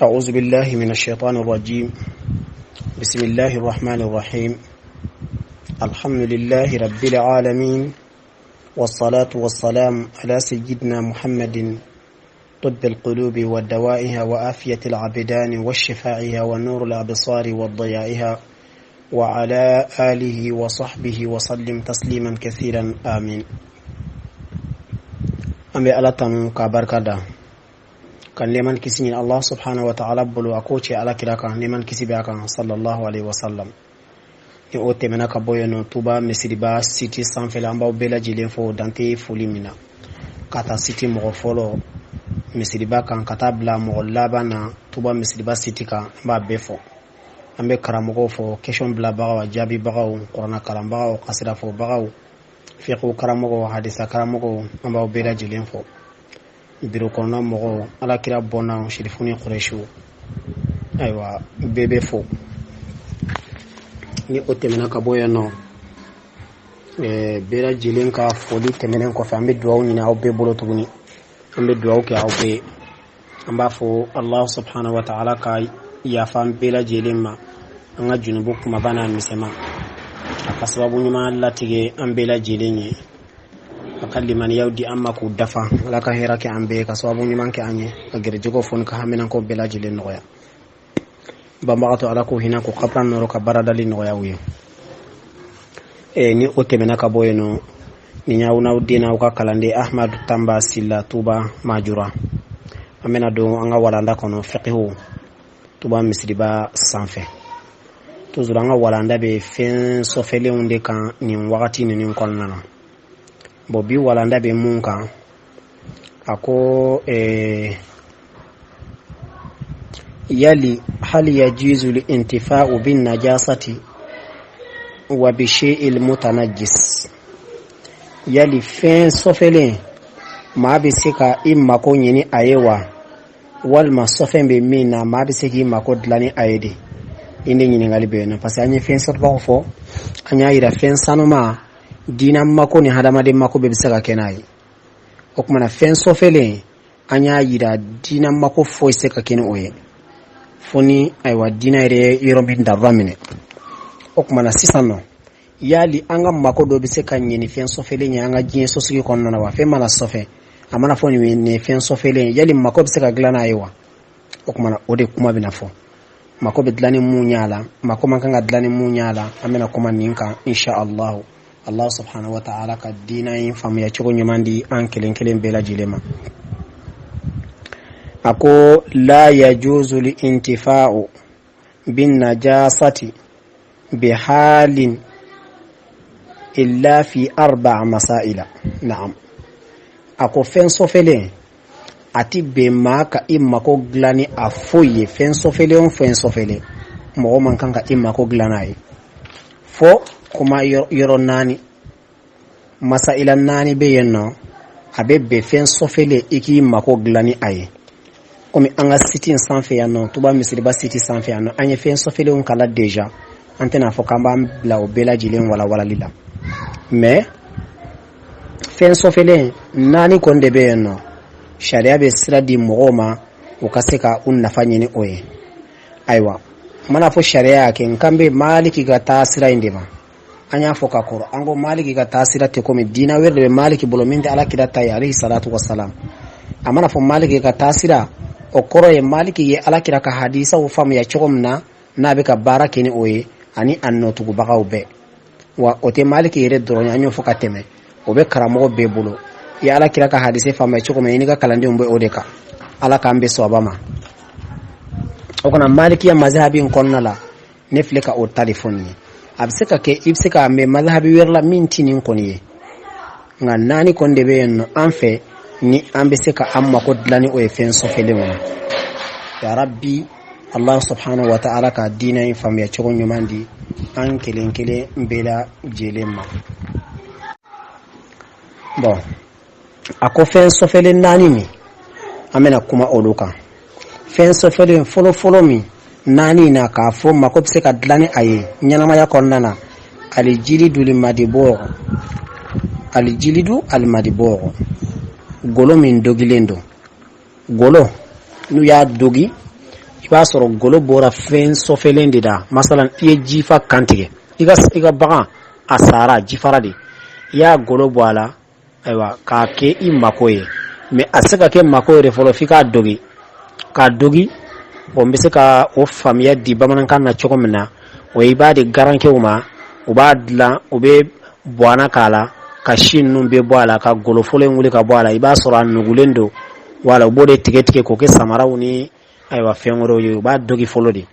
أعوذ بالله من الشيطان الرجيم. بسم الله الرحمن الرحيم. الحمد لله رب العالمين، والصلاة والسلام على سيدنا محمد طب القلوب ودوائها وآفية العبدان والشفائها ونور الأبصار والضيائها وعلى آله وصحبه وسلم تسليما كثيرا آمين. أمي ألتم كبركة kan neman kisini Allah subhanahu wa ta'ala bulu akoche ala kiraka neman kisibe aka sallallahu alaihi wasallam e o temena ka boyono tuba mesiriba city sanfela amba bela jilen fo dante fulimina kata city mo folo mesiriba kan kata bla mo labana tuba mesiriba city ka ba befo ambe karamogo fo question bla bawa jabi bawa qur'ana karamba o qasira fo bawa fiqhu karamogo hadisa karamogo amba bela jilen fo biro kɔnɔna mɔgɔ ala kira bɔnna shirifuni quraishu aywa bebe fo ni o tɛmɛna ka bɔ yan nɔ bɛɛ lajɛlen ka foli tɛmɛnen kɔfɛ an bɛ dugawu ɲini aw bɛɛ bolo tuguni an bɛ dugawu kɛ aw bɛɛ an b'a fɔ Allah subhanahu wa ta'ala ka yafa an bɛɛ lajɛlen ma an ka junubu kumaba n'a misɛnman a ka sababu ɲuman latigɛ an bɛɛ lajɛlen ye akalliman yawdi amma ku dafa laka herake ambe ka sababu nyumanke anye agere jogo fon ka hamina ko belajile noya bambagato ala ko hina ko qabran noro ka baradali noya wiyo ni otemena ka boyeno ni nyawna udina ka kalande ahmad tamba silla tuba majura amena do anga walanda kono fiqhu tuba misriba sanfe tuzura anga walanda be fen sofele unde kan ni wakati ni konnana bobi walanda be mun kan ako yali hal yajuzu al-intifa'u bin najasati wa bi shay'il mutanajjis yali fen sofele ma be seka imma ko nyini ayewa wal ma sofen be mina ma be seki imma ko dlani ayede inde nyini ngali be na parce que anya fen sotba fo anya ira fen sanuma dina mako ni hadamade mako be bisaka kenai okuma na fen sofele anya yira dina mako fo iseka ken oye foni aywa dina ire yirombi ndavamine okuma na sisano yali anga mako do biseka nyini fen sofele nya anga jin sosuki kono na wa fe mala sofe amana foni ne fen sofele yali mako biseka glana aywa okuma na ode kuma binafo mako be dlani munyala mako mankanga dlani munyala amena kuma ninka insha Allah subhanahu wa ta'ala ka dina yin famu ya cikin yamandi an kelen bela jilema ako la yajuzu li intifa'u bin najasati bi halin illa fi arba' masaila na'am ako fen sofele ati be maka imma ko glani afoye fen sofele mo man kan ka imma ko glanai fo kuma yoro nani masaila nani be yenno abebe fen sofele iki mako glani aye komi anga city sanfe yanno tuba misriba city sanfe yanno anye fen sofele on kala deja antena fo kamba bla o bela jilen wala lila mais fen sofele nani konde be yenno sharia be sira di mogoma o kaseka un nafanyeni oye aywa mana fo sharia ke nkambe maliki ga tasira indema anya foka koro ango maliki ga tasira te komi dina werde maliki bolominde ala kidata ya alayhi salatu wassalam amana fo maliki ga tasira o koro ye maliki ye ala kidaka hadisa o fam ya chogomna na be ka barake ni oye ani annotu go bagaw be wa ote maliki yere doronya anyo foka teme o be karamo be bolo ya ala kidaka hadise fam ya chogomna ni ga kalande mbo odeka ala kambe sobama o kana maliki ya mazhabi konnala nefleka o telefoni abseka ke ibseka me madhhabi werla mintini koniye nganani konde be no anfe ni ambeseka amma ko dlani o fen sofele mo ya rabbi Allah subhanahu wa ta'ala ka dina in fam ya chogo nyumandi an kelenkele mbela jelema bon ako fen sofele nani mi amena kuma oluka fen sofele folo mi nani na ka fo mako bse ka dlani aye nyanama ya konnana alijilidu almadiboro golo min dogilendo golo nu ya dogi i b'a sɔrɔ golo bɔra fɛn sɔfɛlen de da. Masalan i ye jifa kantigɛ, i ka bagan a sara jifara de, i y'a golo bɔ a la, ayiwa k'a kɛ i mako ye, mais a se ka kɛ mako ye de fɔlɔ f'i k'a dogi. Bon n bɛ se ka o faamuya di bamanankan na cogo min na, o i b'a di garankɛw ma, u b'a dilan, u bɛ bɔana k'a la, ka si ninnu bɛ bɔ a la, ka golo fɔlɔ in wuli ka bɔ a la, i b'a sɔrɔ a nugulen don, wala u b'o de tigɛ k'o kɛ samaraw ni ayiwa fɛn wɛrɛw ye, u b'a dogi fɔlɔ de.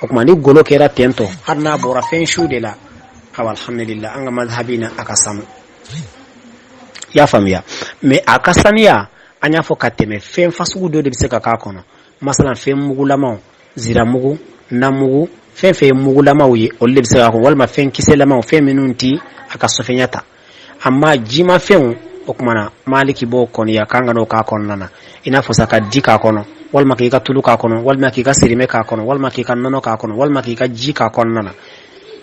O tuma ni golo kɛra tentɔ, hali n'a bɔra fɛn su de la, alhamdulillah an ka mazhabi na a ka sanu. I y'a faamuya, mais a ka saniya an y'a fɔ ka tɛmɛ fɛn fasugu dɔ de bɛ se ka k'a kɔnɔ. Masalan fɛn mugulamaw, ziramugu, namugu, fɛn fɛn ye mugulamaw ye olu de bɛ se ka kɔnɔ, walima fɛn kisɛlamaw, fɛn minnu ti a ka sɔfɛnya ta. Amma jima fɛnw o kumana maliki b'o kɔniya kan ka n'o k'a kɔnɔna na, i n'a fɔ sa ka di k'a kɔnɔ, walima k'i ka tulu k'a kɔnɔ, walima k'i ka sirimɛ k'a kɔnɔ, walima k'i ka nɔnɔ k'a kɔnɔ, walima k'i ka ji k'a kɔnɔna na.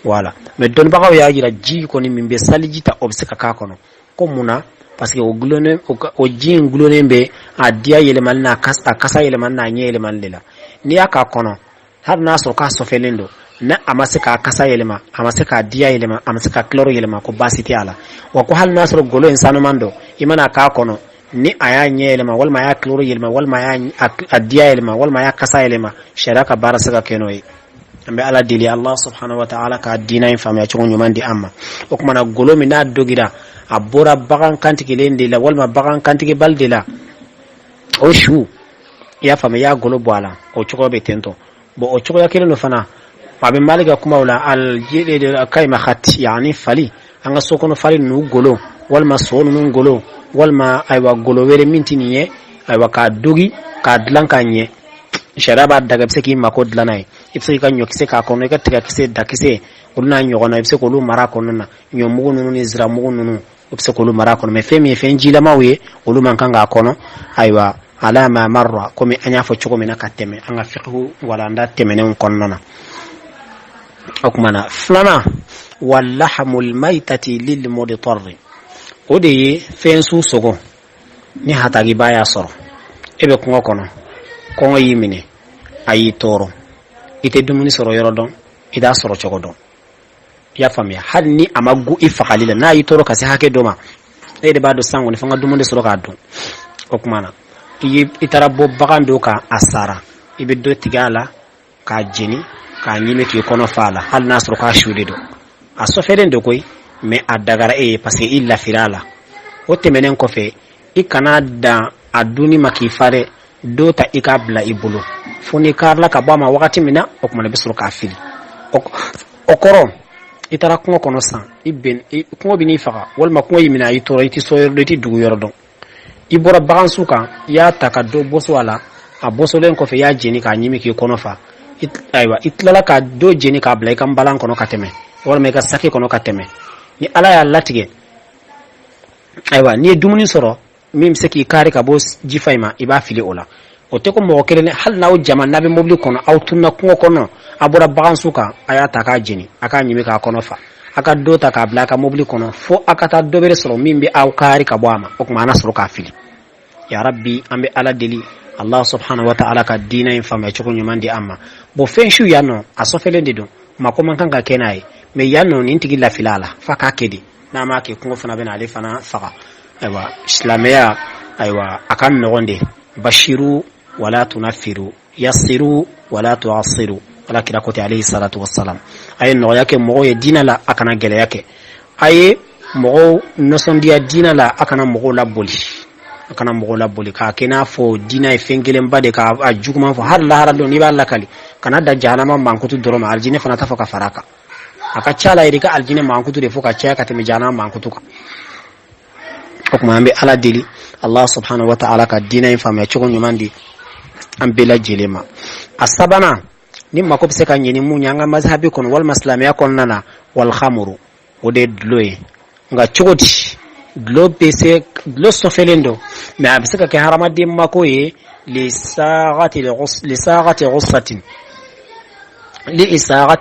Voilà, mais dɔnnibagaw y'a jira ji kɔni min bɛ saliji ta o bɛ se ka k'a kɔnɔ. Ko mun na? Parce que o ji in gulonnen bɛ a diya yɛlɛmani na, a kasa yɛlɛmani na, a ɲɛ yɛlɛmani de la. N'i y'a k'a kɔnɔ, hali n'a sɔrɔ k'a sɔfɛlen don, ne a ma se k'a kasa yɛlɛma, a ma se k'a diya yɛlɛma, a ma se k'a kilaro yɛlɛma, ko baasi tɛ a la. Wa ko hali n'a sɔrɔ golo in sanuman don, i mana k'a kɔnɔ, ni a y'a ɲɛ yɛlɛma, walima a y'a kilaro yɛlɛma, walima a diya yɛlɛma, walima a y'a kasa yɛlɛma, sariya ka baara se ka kɛ n'o ye. An bɛ Ala deli Allah subhanahu wa ta'ala ka diina in faamuya cogo ɲuman di an ma. O kumana golo min n'a dogira, a bɔra bagan kantigilen de la, walima bagan kantigibali de la, o su i y'a faamuya, i y'a golo bɔ a la, o cogo bɛ ten tɔ. Bon o cogoya kelen do fana, a bɛ Mali ka kumaw la, al-kaymahat, yani fali, an ka so kɔnɔ fali ninnu golo, walima so ninnu golo, walima ayiwa golo wɛrɛ min tɛ nin ye, ayiwa k'a dogi k'a dilan k'a ɲɛ, sariya b'a daga, i bɛ se k'i mako dilan n'a ye, i bɛ se k'i ka ɲɔkisɛ k'a kɔnɔ, i ka tigakisɛ, dakisɛ, olu n'a ɲɔgɔnna, i bɛ se k'olu mara a kɔnɔna na, ɲɔmugu ninnu ni ziramugu ninnu, i bɛ se k'olu mara a kɔnɔ, mais fɛn min ye fɛn jilamaw ye, olu man kan k'a kɔnɔ, ayiwa ala ma marra, komi an y'a fɔ cogo min na ka tɛmɛ an ka fiqhu walanda tɛmɛnenw kɔnɔna na. O kumana filanan, wallahamul maitati lil muditarri, o de ye fɛn su sogo ni hatagiba y'a sɔrɔ, e bɛ kungo kɔnɔ, kɔngɔ y'i minɛ, a y'i tɔɔrɔ, i tɛ dumuni sɔrɔ yɔrɔ dɔn, i t'a sɔrɔ cogo dɔn, i y'a faamuya, hali ni a ma gu i fagali la, n'a y'i tɔɔrɔ ka se hakɛ dɔ ma, e de b'a dɔn san kɔni fo n ka dumuni sɔrɔ k'a dun. O kumana i taara bɔ bagan dɔ kan a sara, i bɛ dɔ tigɛ a la k'a jeni k'a ɲimi k'i kɔnɔ fa a la, hali n'a sɔrɔ k'a su de don, a sɔfɛlen don koyi, mais a dagara e ye parce que i lafira a la. O tɛmɛnen kɔfɛ i kana dan a dunni ma k'i fa dɛ, dɔ ta i k'a bila i bolo fo n'i karila ka bɔ a ma wagati min na, o kumana i bɛ sɔrɔ k'a fili. O kɔrɔ i taara kungo kɔnɔ san, kungo bɛ n'i faga, walima kungo y'i minɛ a y'i tɔɔrɔ, i tɛ so yɔrɔ dɔn, i tɛ dugu yɔrɔ dɔn, i bɔra bagansu kan, i y'a ta ka dɔ bɔso a la, a bɔsolen kɔfɛ i y'a jeni k'a ɲimi k'i kɔnɔ fa, ayiwa i tilala ka dɔ jeni k'a bila i ka nbalan kɔnɔ ka tɛmɛ, walima i ka saki kɔnɔ ka tɛmɛ, ni Ala y'a latigɛ, ayiwa n'i ye dumuni sɔrɔ min bɛ se k'i kari ka bɔ jifa in ma, i b'a fili o la. O tɛ ko mɔgɔ kelen, hali n'aw jama n'a bɛ mobili kɔnɔ, aw tunna kungo kɔnɔ, a bɔra bagansu kan, a y'a ta k'a jeni, a k'a ɲimi k'a kɔnɔ fa, a ka dɔ ta k'a bila a ka mobili kɔnɔ fo a ka taa dɔ wɛrɛ sɔrɔ min bɛ aw kari ka bɔ a ma, o tuma an sɔrɔ k'a fili. Ya Rabbi, an bɛ Ala deli Allah subhanahu wa ta'ala ka diina in faamuya cogo ɲuman di an ma. Bon fɛn su yan nɔ a sɔfɛlen de don, maa man kan ka kɛ n'a ye, mais yan nɔ nin tigi lafila a la f'a k'a kɛ de, n'a m'a kɛ kungo fana bɛ na ale fana faga. Ayiwa silamɛya, ayiwa a ka nɔgɔn de, bashiru wala tunafiru, yassiru wala tu'assiru, ala kira ko ten alayhi salatu wassalam. A ye nɔgɔya kɛ mɔgɔw ye diinɛ la, a kana gɛlɛya kɛ, a ye mɔgɔw nisɔndiya diinɛ la, a kana mɔgɔw laboli, k'a kɛ n'a fɔ diinɛ ye fɛn kelenba de, k'a juguman fɔ, hali lahara don n'i b'a lakali, kana da jahanama mankutu dɔrɔn ma, alijinɛ fana t'a fɔ ka fara a kan, a ka ca la yɛrɛ ka alijinɛ mankutu de fɔ ka caya ka tɛmɛ jahanama mankutu kan. O kuma an bɛ Ala deli Allah subhanahu wa ta'ala ka diinɛ in faamuya cogo ɲuman di an bɛɛ lajɛlen ma. A sabanan ni mako bɛ se ka ɲɛ ni mun ye an ka mazhabi kɔnɔ walima silamɛya kɔnɔna na, wal khamru, o de ye dulo ye, nka cogo di? Dulo sɔfɛlen don, mais a bɛ se ka kɛ hadamaden mako ye lisaagati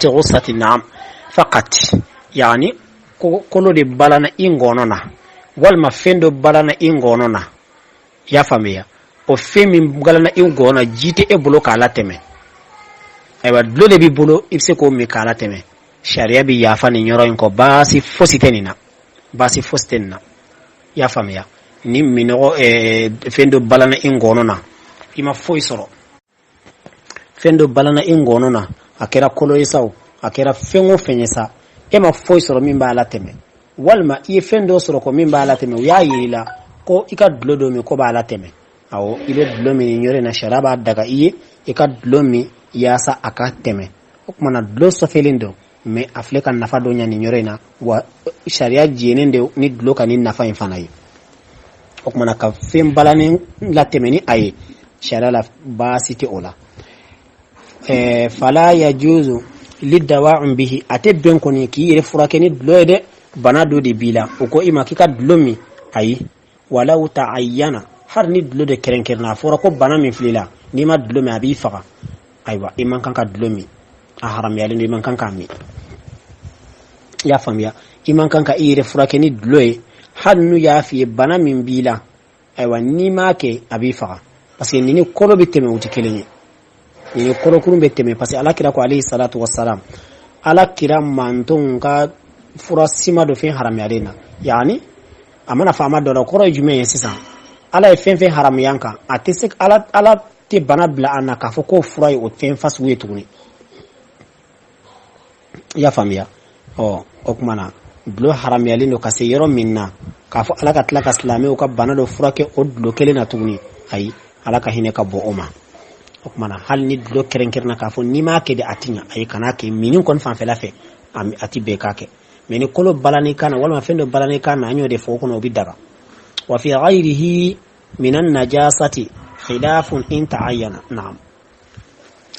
ghussatin, naam, faqat, yani kolo de balana i ngɔnɔ na, walima fɛn dɔ balana i ngɔnɔ na, i y'a faamuya, o fɛn min balana i ngɔnɔ na ji tɛ e bolo k'a latɛmɛ, aywa dlo de bi bolo ibse ko mi kala teme sharia bi yafa ni nyoro ko basi fositenina basi fositenna ya famia ni minogo fendo balana ingono na ima foy soro fendo balana ingono na akera kolo isaw akera fengo fenyesa ema foy soro min bala teme walma iye fendo soro ko min bala teme ya yila ko ika dlodo mi ko bala teme awo ibe dlomi nyore na sharaba daga iye ika dlomi yasa aka teme okmana dlo sofelindo me afleka nafa do nyani nyore na wa sharia jenende ni dlo kanin nafa infanayi okmana ka fem balani la temeni aye sharia la basiti ola fala yajuzu lidawa'un bihi atebben koni ki yere furakeni dloede banado de bila uko ima kika dlomi ayi walau ta'ayyana har ni dlode kerenkerna fora ko bana min flila ni ma dlomi abi faga aywa iman kanka dlomi a haram yale ni man kanka mi ya famia iman kanka yere furakeni dloe hannu ya fi bana min bila aywa ni ma ke abi faga parce que ni kolo biteme uti keleni ni kolo kurun biteme parce que ala kira ko alayhi salatu wassalam ala kira manton ka furasima do fin haram yalena yani amana fama do ko jume sisa ala fen haram yanka atesek ala te bana bla anaka fo ko furai o fen fas wetuni ya famia okmana blo haram yalino ka se yero minna ka fo ala ka tlaka islami o ka bana do furake o do kelena tugni ay ala ka hine ka bo oma okmana hal ni do kerenkirna ka fo ni ma ke de atinya ay kana ke minin kon fan fela fe am ati be kake meni kolo balani kana wala fendo balani kana anyo de fo kono bidaga wa fi ghayrihi minan najasati khilafun in ta'ayyana na'am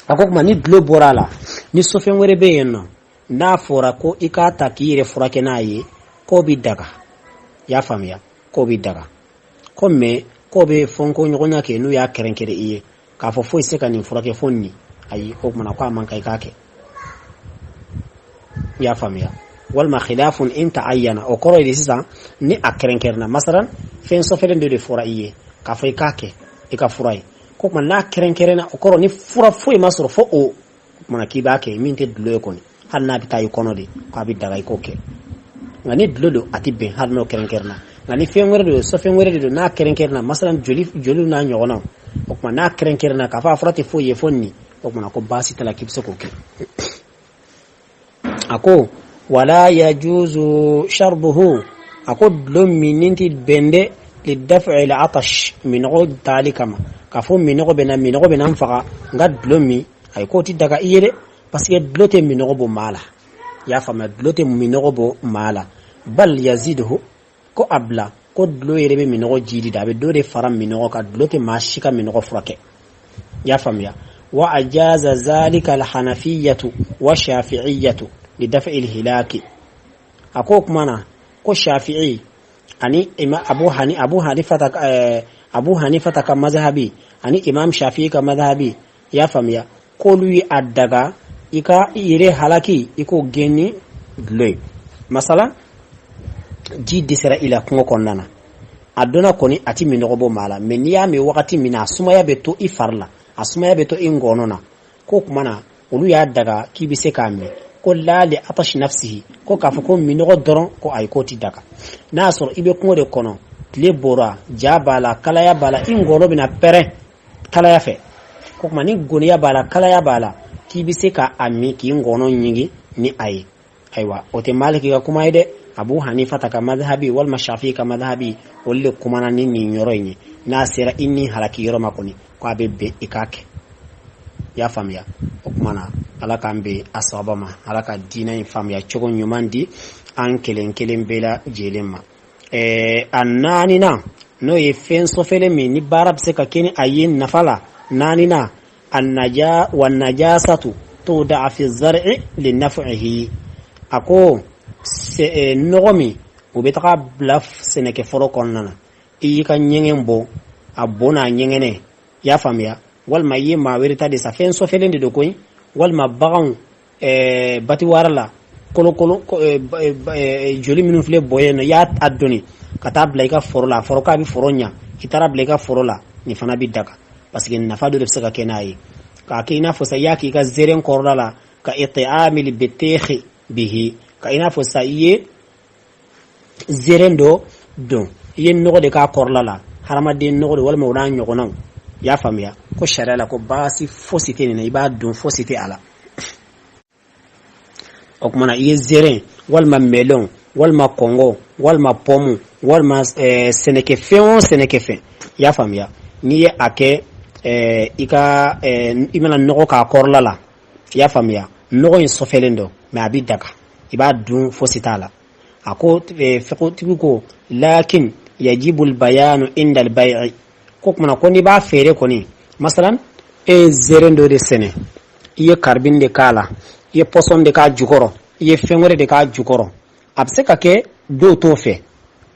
akokma ni dlo borala ni sofen were be yenno na fora ko ikata kire furake nayi ko bidaga ya famia ko bidaga komme ko be fonko nyonya ke nu ya kerenkere iye ka fo fo iseka ni furake fonni ayi okmana kwa man kai kake ya famia walma khilafun in ta'ayyana o koro idi sisa ni akrenkerna masalan fen so felen de fura iye ka fay kake e ka furai ko man na krenkerena o koro ni fura foi masoro fo o mana kibake minte dlo ko ni hanna bitay kono de ko bi daga ko ke ngani dlo atibe hanno krenkerna ngani fen werde so fen werde na krenkerna masalan joli na nyogona o man na krenkerna ka fa furati fo ye fonni o man ko basi tala kibso ko ke ako wala yajuzu sharbuhu akod lum mininti bende lidaf'i al'atash min ud talikama kafo minogo bena faga ngad lomi ay ko ti daga iyede parce que blote minogo bo mala ya fama blote minogo bo mala bal yaziduhu ko abla ko dlo yerebe minogo jidi dabe dore faram minogo ka blote mashika minogo frake ya famya wa ajaza zalika al-hanafiyyatu wa shafi'iyyatu lidaf'i al-hilaki akok mana ko shafi'i ani abu hanifa ka mazhabi ani imam shafi'i ka mazhabi ya famya ko lui addaga ika ire halaki iko geni dloy masala ji disra ila kungo konnana adona koni ati minogo bo mala meniya me wakati mina sumaya beto ifarla asumaya beto ingonona ko kumana ulu ya daga kibise kame ko lali atash nafsihi ko kafa ko minogo doron ko ay ko ti daga nasor ibe kungo de kono le bora jabala kalaya bala ingono bina pere kalaya fe ko mani goniya bala kalaya bala kibise ka ami ki ngono nyingi ni ay aywa ote maliki ga kuma ide abu hanifa taka madhhabi wal mashafi ka madhhabi wolle kumana ni nyoroyni nasira inni halaki yoro makoni ko abebe ikake ya famya okumana alaka mbe asabama alaka dina infamya chogo nyumandi an kelen bela jelemma annanina no yefen sofele mi ni barab se ka keni ayin nafala nanina wan najasatu tuda fi zar'i linaf'ihi ako se nogomi ubetaka blaf seneke foro konnana iyika nyengembo abona nyengene ya famya wal mayi ma werita de sa fen sofele ndi do koy wal ma bagan bati warala kolo joli minu fle boyeno ya adoni kata blaika forola foroka bi foronya itara blaika forola ni fana bi daga parce que nafa do de saka kenayi ka ina fo sayaki ka zeren korlala ka it'amil bitikhi bihi ka ina fo saye zeren do don yen nogo de ka korlala harama de nogo de wal mawna nyogonan ya famiya ko sharala ko basi fosite ne iba don fosite ala okmana iye zeren wal ma melon wal ma kongo wal ma pomu wal ma seneke fe ya famiya ni ye ake ika imana nogo ka korlala ya famiya nogo in sofelendo me abi daga iba dun fositala ako fiqo tibiko lakin yajibu albayanu inda albay'i ko kuma ko ni ba fere ko ni masalan zerendo de sene iye karbin de kala iye poson de ka jukoro iye fengore de ka jukoro abse ka ke do to fe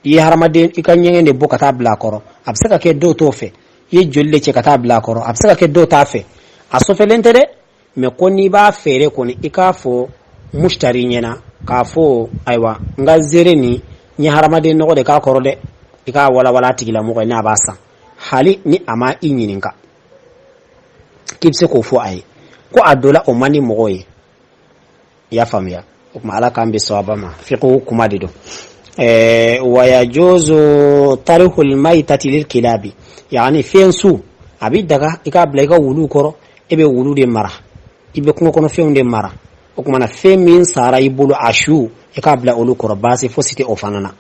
iye harmade ikanyenge de bokata bla koro abse ka ke do to fe iye jolle che kata bla koro abse ka ke do ta fe asofelente de me ko ni ba fere ko ni ikafo mushtari nyena kafo aiwa nga zereni ni harmade no de ka koro de ika wala tigila mo ko na basa hali ni ama inyininka kipse ko fo ai ko adola o mani mogoye ya famia kuma ala kambe sawaba ma fiqhu kuma dido wa yajuzu tarihul maitati lil kilabi yani fensu abi daga ika blega wulu koro ebe wulu de mara ibe kuma kono feunde mara o kuma na femin sara ibulu ashu ika bla olu koro basi fosite ofanana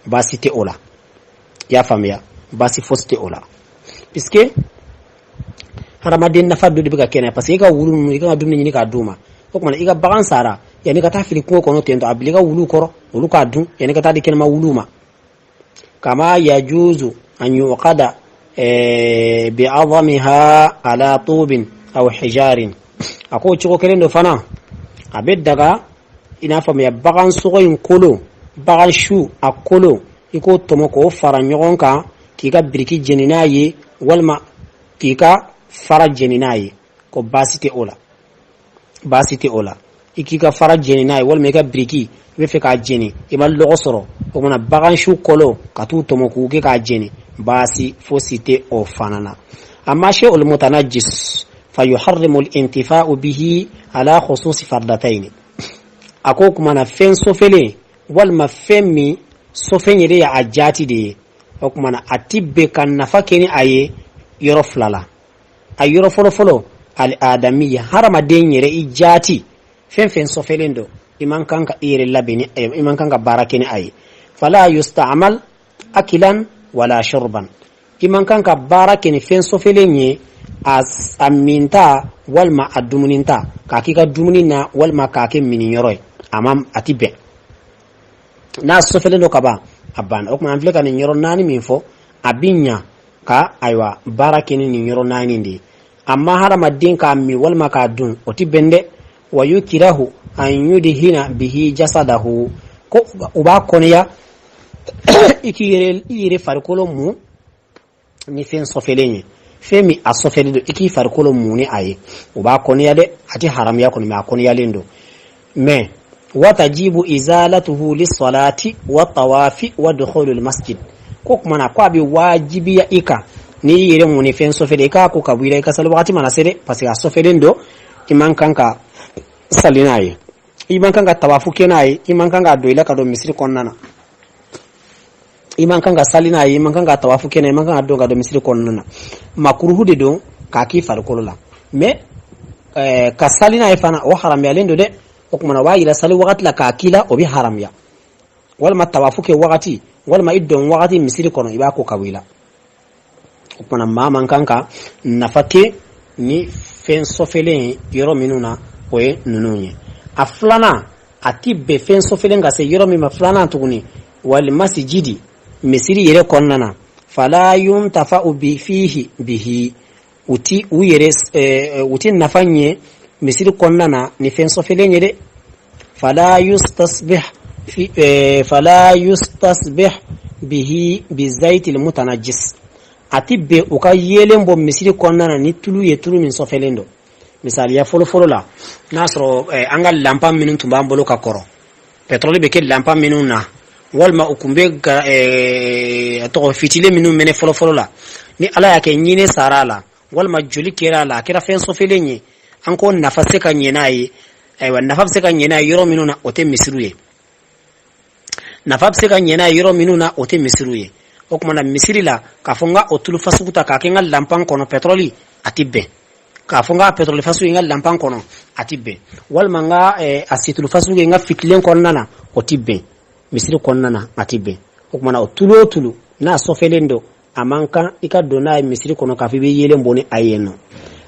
basite ola ya famia basi foste ola puisque haramadin na faddu de biga kene parce que ga wulu iga dum ni ka duma ko man iga bagan sara yani ka ta fili ko kono tento abliga wulu koro wulu ka dum yani ka ta de kelma wuluma kama yajuzu an yuqada bi azamiha ala tubin aw hijarin ako chiko kelendo fana abed daga ina fam ya bagan sugo in kolo bagan shu akolo iko tomo ko fara nyogon ka kika biriki jeninaye walma kika fara jeninaye ko basite ola ikika fara jeninaye walma ka biriki be fe ka jeni imal logosoro ko mona bagan shu kolo katu tomo ku ke ka jeni basi fosite o fanana amma shay'ul mutanajjis fayuharrimu al-intifa'u bihi ala khusus fardatayn ako kuma na fen sofele walma femmi sofenyere ya ajati de o kuma na atibbe kan nafakeni aye yoro flala ay yoro folo al adamiyya harama denyere ijati fen sofelendo iman kanka ire labini iman kanka barakeni aye fala yusta'mal akilan wala shurban iman kanka barakeni fen sofelenye as aminta walma adumuninta kakika dumunina walma kake mini yoroy amam atibbe na sofelendo kaba aban okuma amfleka ni nyoro nani minfo abinya ka aywa barakini ni nyoro nani ndi amma harama dinka mi walma ka dun otibende wayukirahu an yudhina bihi jasadahu ko uba konya ikire farkolo mu ni fen sofelenye femi asofelido iki farkolo mu ni aye uba konya de ati haram ya kono ma konya lendo me watajibu izalatuhu lisalati wa tawafi wa dukhulul masjid ko kuma na kwa bi wajibi ya ika ni yire mu ni fen sofele ka ko kabila ka salu wakati mana sere parce que sofele ndo iman kanka salinaye iman kanka tawafu kenaye iman kanka doila ka do misri konnana iman kanka salinaye iman kanka tawafu kenaye iman kanka do ga do misri konnana makruhu de do ka ki farkolo la mais ka salinaye fana o haram ya lendo de okuma wa ila sali wakati la kakila obi haram ya walma tawafuke wakati walma iddon wakati misiri kono iba ko kawila okuma mama kanka nafake ni fen sofele yoro minuna oye nununye aflana atibbe fen sofele ngase yoro mi maflana tuguni wal masjidi misiri yere konnana fala yuntafa'u bi fihi bihi uti uyere uti nafanye misiri konnana ni fen sofele nyede fala yustasbih bihi bizait almutanajjis atibbe uka yelembo misiri konnana ni tulu ye tulu min sofelendo misali ya folo la nasro angal lampa minun tumbambolo ka koro petrole be ke lampa minuna walma ukumbe to fitile minun mene folo la ni ala yake nyine sarala walma joli kera la kera fen sofele nye anko nafa se ka nyena yi aywa nafa se ka nyena yoro minuna ote misiru ye nafa se ka nyena yoro minuna ote misiru ye o kuma na misiri la ka fonga otulu fasukuta ka kenga lampan kono petroli atibbe ka fonga petroli fasu inga lampan kono atibbe walma nga asitulu fasu inga fitlen konnana otibbe misiri konnana atibbe o kuma na otulu na sofelendo amanka ika dona misiri kono ka fi be yele mboni ayeno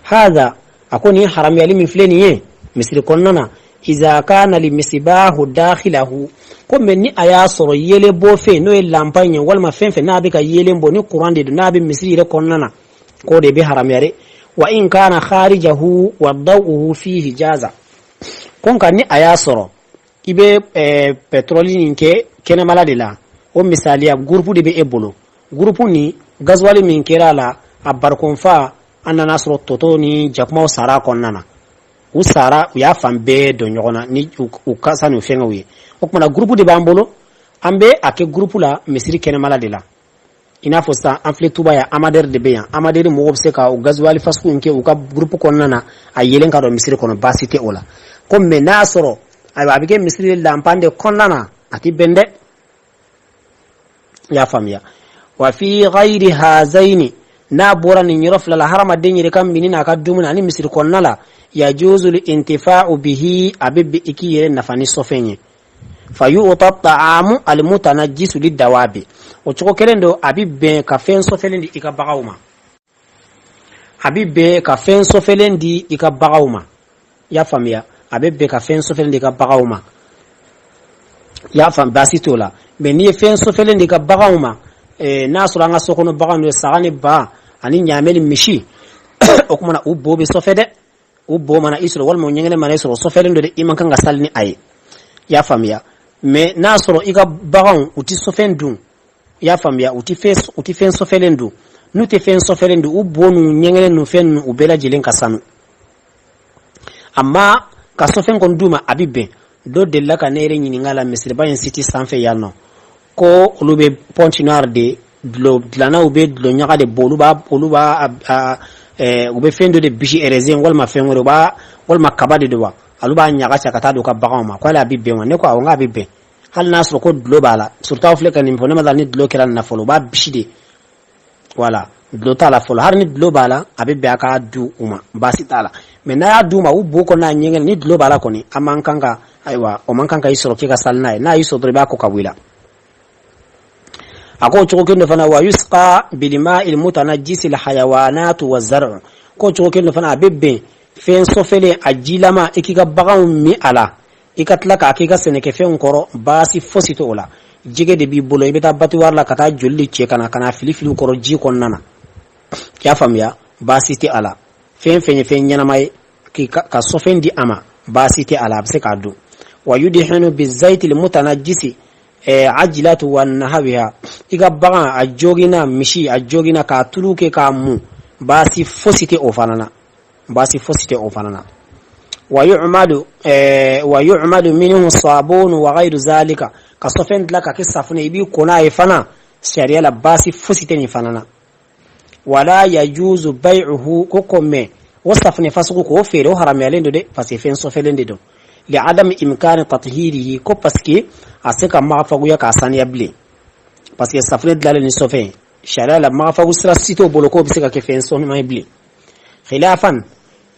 hada akoni haram yali min fleni ye misiri konnana iza kana li misbahu dakhilahu comme ni aya soro yele bo fe no e lampagne walma fenfe na be ka yele mboni qur'an de na be misiri re konnana ko de be haram yare wa in kana kharijahu wa dawuhu fihi jaza kon kan ni aya soro ibe petroli ninke kena malade la o misali ya groupe de be ebolo groupe ni gazwali min kera la abarkon fa anana soro toto ni jakma sara konnana usara ya fambe do nyogona ni ukasa no fenga wi okuma groupe de bambolo ambe ake groupe la misiri kena malade la ina fo sa amfle tuba ya amader de beyan amader mo obse ka gazwali fasku nke uka groupe konnana ayelen ka do misiri kono basite ola comme na soro ay babike misiri lampande konnana ati bende ya famia wa fi ghairi hazaini na bora ni nyirofla la harama denyi kam minina ka dumuna ani misir konnala yajuzu lintifa'u bihi abibbi ikiyere nafani sofenye fayu'ta ta'amu almutanajjisu lidawabi o choko kelendo abibbe ka fen sofelendi ika bagawma abibbe ka fen sofelendi ika bagawma ya famia abibbe ka fen sofelendi ika bagawma ya fam basitola beni fen sofelendi ika bagawma nasura nga sokono bagano sagani ba ani nyameli mishi okumana ubbo be sofede ubbo mana isro wal mo nyengene mana isro sofede ndo iman kanga salni ay ya famia me nasro iga bagan uti sofendu ya famia uti fen sofelendu nuti fen sofelendu ubbo nu nyengene nu fen ubela jilen kasanu amma ka sofen kon duma abibbe do della ka nere nyini ngala misri bayen city sanfe yalno ko olube pontinoir de dlo dlana ube dlo nyaga de boluba ube fendo de bishi erezen wal ma fenworo ba wal ma kabade do ba aluba nyaga chakata do ka bagama ko la bibbe wonne ko awanga bibbe hal nasro ko dlo bala surtout fleka ni fona madani dlo kiran na folo ba bishi de wala dlo tala folo har ni dlo bala abibbe aka du uma basi tala mena ya duma ubu ko na nyengel ni dlo bala ko ni amankanga aywa o mankanga isro kika salna na iso driba ko kawila ako choko kendo fana wa yusqa bilima almutanajjis alhayawanat wazar' ko choko kendo fana bebbe fen sofele ajilama ikiga bagaw mi ala ikatlaka akiga seneke fen koro basi fosito ola jige de bi bolo ibeta bati warla kata jolli che kana filifilu koro ji konnana ya famya basi ti ala fen nyana mai ka sofendi ama basi ti ala bse kadu wa yudhinu bizait almutanajjis ajilatu wan nahabiha iga baga ajogina mishi ajogina ka tuluke ka mu basi fosite ofanana wa yu'malu minhu sabun wa ghayru zalika ka sofen laka kisafune ibi kona ifana sharia la basi fosite ni fanana wala yajuzu bai'uhu kokome wasafune fasuku ko fere haram yalendo de pasifen sofelende do li adam imkan tathhirihi ko paske aseka mafagu ya kasani yabli paske safune dalal ni sofen sharia la mafagu sira sito boloko biseka ke fen son maibli khilafan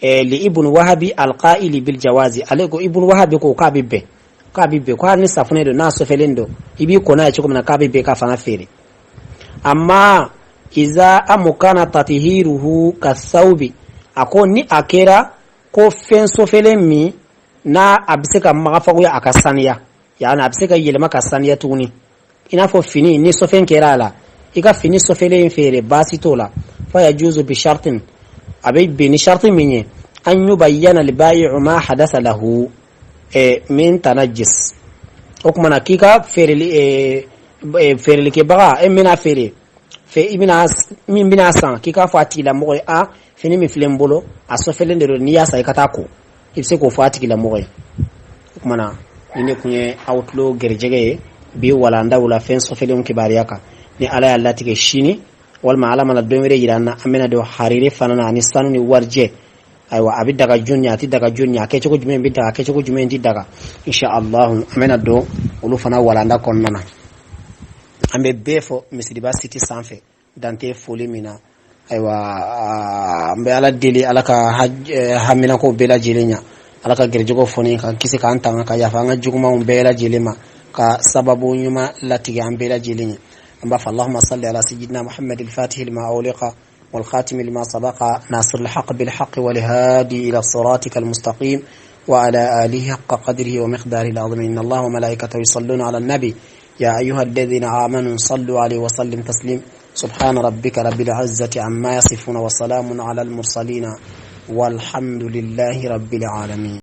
li ibn wahabi alqa'ili bil jawazi alego ibn wahabi ko kabibbe ko ni safune do na sofelendo ibi ko na chiko na kabibbe ka fana fere amma iza amukana tathiruhu kasawbi akoni akera ko fen sofelemi na abiseka magafagu ya akasaniya yana abiseka yelema kasaniya tuni inafo fini ni sofen kerala ika fini sofele fere basi tola fa yajuzu bi shartin abay bi shartin minye an yubayyana li bai'u ma hadatha lahu min tanajjis okuma kika fere fere ke baga emina fere fe ibina min bina san kika fati la mo a fini mi flembolo a sofele ndero niya sai katako ibse ko fati la moy kumana ine kunye outlaw gerjege bi wala nda wala fen so felum kibariaka ni ala Allah tike shini والمعلمة الدوميري جرانا أمنا دو حريري فنانا نستانو نورجي أيوة أبي دقا جونيا تي دقا جونيا كيشكو جمين بدقا كيشكو جمين تي دقا إن شاء الله أمنا دو ولو فنا ولا كوننا أمي بيفو مسيبا سيتي سانفي دانتي فولي منا أيوة أمي على ديلي على hamina ko bela jilenya alaka gerjogo foni kan kisi kan tanga ka yafanga juguma bela jilema ka sababu nyuma latiga bela jilenya amba fa Allahumma salli ala sayyidina Muhammad al-Fatih lima awliqa wal khatim lima sabaqa nasir al-haq bil haqq wal hadi ila siratika al-mustaqim wa ala alihi haqqa qadrihi wa miqdarihi al-azim inna Allaha wa malaikatahu yusalluna ala an-nabi يا أيها الذين آمنوا صلوا عليه وسلم تسليم سبحان ربك رب العزة عما يصفون وسلام على المرسلين والحمد لله رب العالمين.